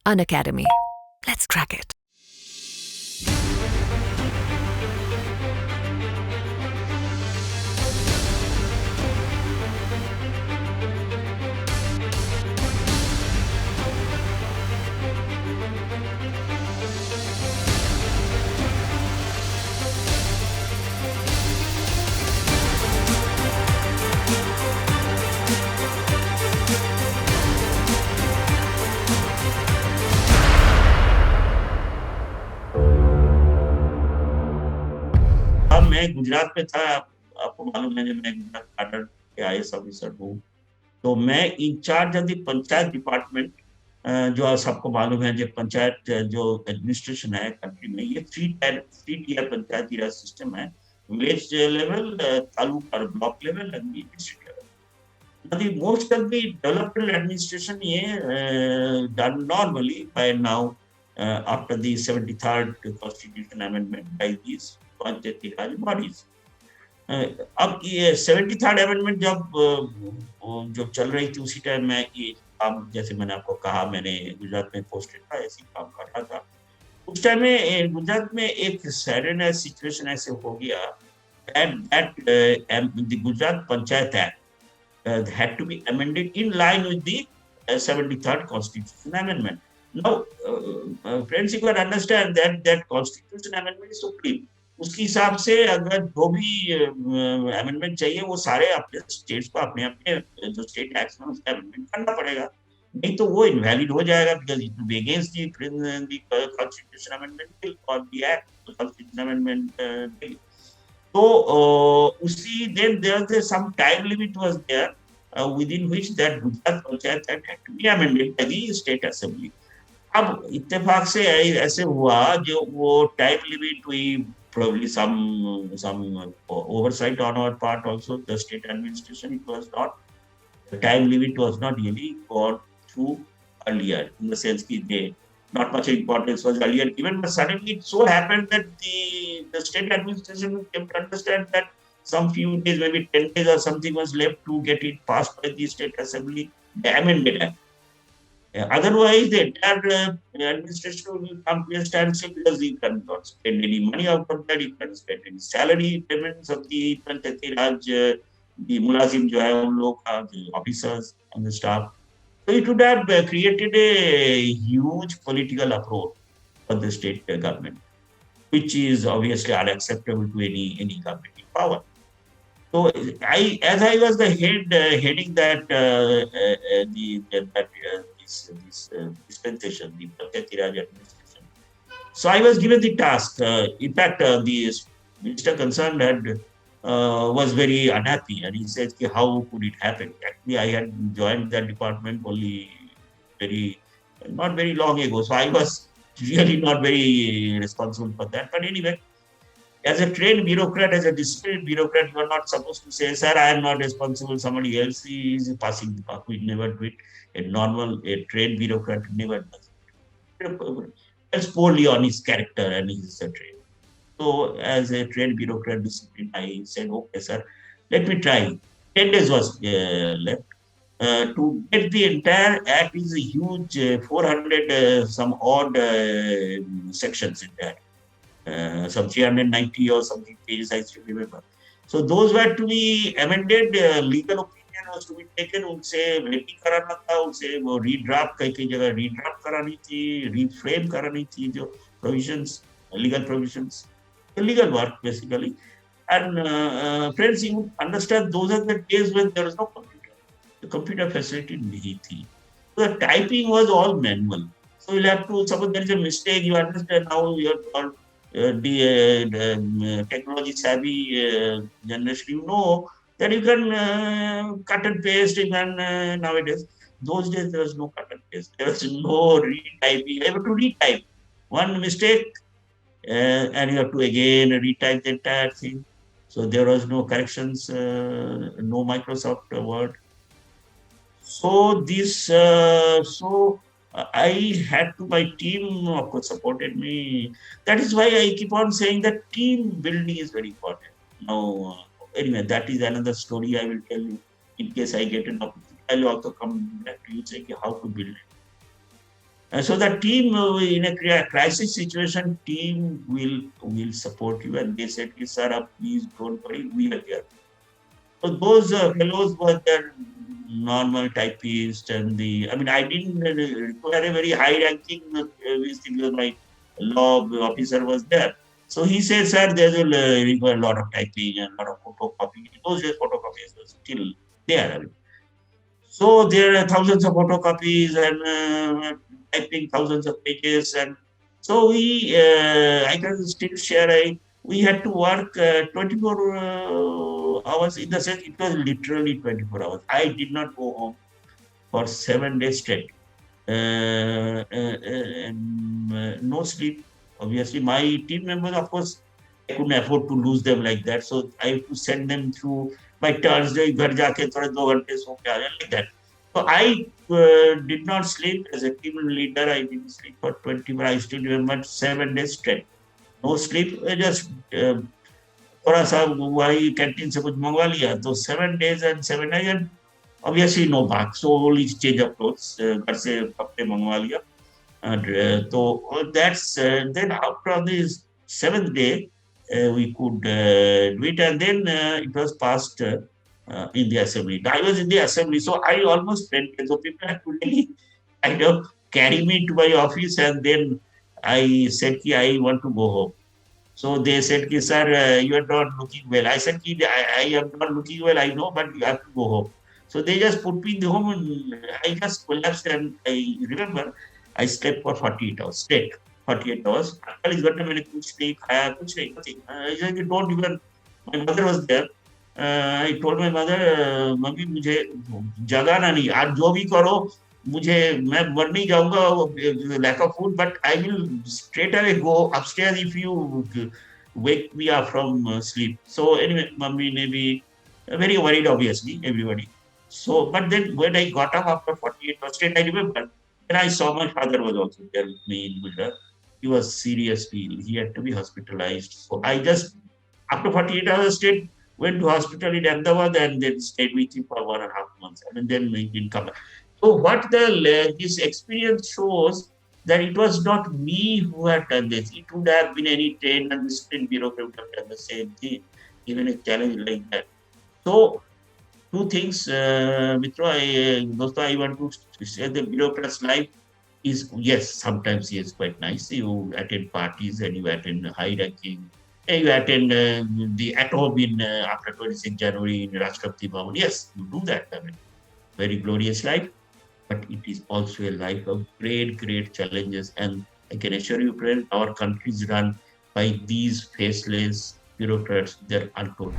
Unacademy. Let's crack it. अब मैं गुजरात में था। आपको मालूम है कि मैं गुजरात कैडर के आईएएस ऑफिसर हूँ। तो मैं in charge of the panchayat department, जो सबको मालूम है, जो पंचायत जो एडमिनिस्ट्रेशन है कंट्री में, ये थ्री टीयर पंचायती राज सिस्टम है। विलेज लेवल, तालुका और block level and district level. The most of the developmental administration done normally by now, after the 73rd constitution amendment by these Panchayati Raj bodies. अब ये 73rd amendment जब चल रही थी, उसी time मैं ये काम, जैसे मैंने आपको कहा, मैंने गुजरात में पोस्टेड था, ऐसी काम कर रहा था। उस टाइम में गुजरात में एक सडन सिचुएशन ऐसे हो गया that the Gujarat Panchayat Act had to be amended in line with the 73rd Constitution Amendment. Now, friends, you can understand that Constitution Amendment is supreme. उसके हिसाब से अगर जो भी अमेंडमेंट चाहिए, वो सारे अपने स्टेट्स को अपने अपने जो स्टेट एक्ट्स में उसका अमेंडमेंट करना पड़ेगा, नहीं तो वो इनवैलिड हो जाएगा, because it will be against the constitution amendment bill और the act constitution amendment bill. तो उसी then there some time limit was there within which that Gujarat Panchayat Act had to be amended by the State Assembly. अब इत्तेफाक से ऐसे हुआ, जो वो टाइम लिमिट हुई, probably some oversight on our part also, the state administration, it was not, the time limit was not really gone through earlier, in the sense that they not much importance was earlier given, but suddenly it so happened that the state administration came to understand that some few days, maybe 10 days or something was left to get it passed by the state assembly. They amended it. Otherwise, the entire administration will come to a standstill, because you cannot spend any money out of that. You can't spend any salary payments of the Panchayati Raj, the mulazim जो है उन लोग का, the officers and the staff. So it would have created a huge political uproar for the state government, which is obviously unacceptable to any government in power. So as I was the heading that this dispensation, the Panchayati Raj administration. So I was given the task. In fact, the minister concerned was very unhappy, and he said, "How could it happen?" Actually, I had joined that department only not very long ago, so I was really not very responsible for that. But anyway, as a trained bureaucrat, as a disciplined bureaucrat, you are not supposed to say, "Sir, I am not responsible. Somebody else is passing the buck." We never do it. A trained bureaucrat never does it. It's poorly on his character, and he's a trained. So, as a trained bureaucrat discipline, I said, "Okay, sir, let me try." 10 days was left. To get the entire act is a huge 400 some odd sections in that. Some 390 or something pages, I still remember. So those were to be amended. Legal opinion was to be taken. उनसे waiting कराना था, उनसे वो redraft, कई जगह redraft करानी थी, reframe करानी थी, जो provisions, legal provisions, the legal work basically. And friends, you understand, those are the days when there was no computer. The computer facility नहीं थी. So the typing was all manual. So you'll have to, suppose there is a mistake, you understand now you're all the technology savvy generation, you know that you can cut and paste. You can nowadays. Those days there was no cut and paste. There was no retyping. You have to retype one mistake, and you have to again retype the entire thing. So there was no corrections, no Microsoft Word. So I had to, my team, of course, supported me. That is why I keep on saying that team building is very important. Now, anyway, that is another story I will tell you in case I get an opportunity. I will also come back to you saying how to build it. So the team in a crisis situation, team will support you, and they said, "Sir, please don't worry, we are here." So those fellows were the normal typist, and the I mean, I didn't require a very high ranking because my law officer was there. So he said, "Sir, there will require a lot of typing and a lot of photocopying." Those days, photocopies were still there. I mean. So there are thousands of photocopies and typing thousands of pages, and so I can still share. We had to work 24 hours, in the sense it was literally 24 hours. I did not go home for 7 days straight. No sleep. Obviously, my team members, of course, I couldn't afford to lose them like that. So I have to send them through by Thursday, घर जाके थोड़े 2 घंटे सो के आ जाए, like that. So I did not sleep as a team leader. I didn't sleep for 20, but I still remember 7 days straight. No sleep, just थोड़ा सा वही canteen से कुछ मंगवा लिया, तो 7 days and 7 days, and obviously no bath, so only change of clothes, घर से कपड़े मंगवा लिया. And so that's then after this seventh day, we could do it, and then it was passed in the assembly. I was in the assembly, so I almost fainted. So people had to really kind of carry me to my office, and then I said, "Ki, I want to go home." So they said, "Ki, sir, you are not looking well." I said, "Ki, I am not looking well, I know, but you have to go home." So they just put me in the home, and I just collapsed. And I remember I slept for 48 hours straight. 48 hours. 48 घंटे मैंने कुछ नहीं खाया, कुछ नहीं, nothing. I said, "Don't even." My mother was there. I told my mother, "mummy, मुझे जगाना नहीं, आज जो भी करो, मुझे मैं मर नहीं जाऊंगा lack of food, but I will straight away go upstairs if you wake me up from sleep." So anyway, mummy may be very worried, obviously, everybody. So, but then when I got up after 48 hours straight, I remember, then I saw my father was also there with me in Gujarat. He was seriously ill. He had to be hospitalized. So I just, after 48 hours straight, went to hospital in Ahmedabad and then stayed with him for 1.5 months. And then he didn't come back. So what this experience shows, that it was not me who had done this. It would have been any trained and disciplined bureaucrat would have done the same thing, even a challenge like that. So two things, Mitra, I want to say the bureaucrat's life is, yes, sometimes he is quite nice. You attend parties and you attend high ranking. You attend the at home in after 26 January in Rashtrapati Bhavan. Yes, you do that. I mean, very glorious life, but it is also a life of great, great challenges. And I can assure you, friend, our country is run by these faceless bureaucrats. They're untold.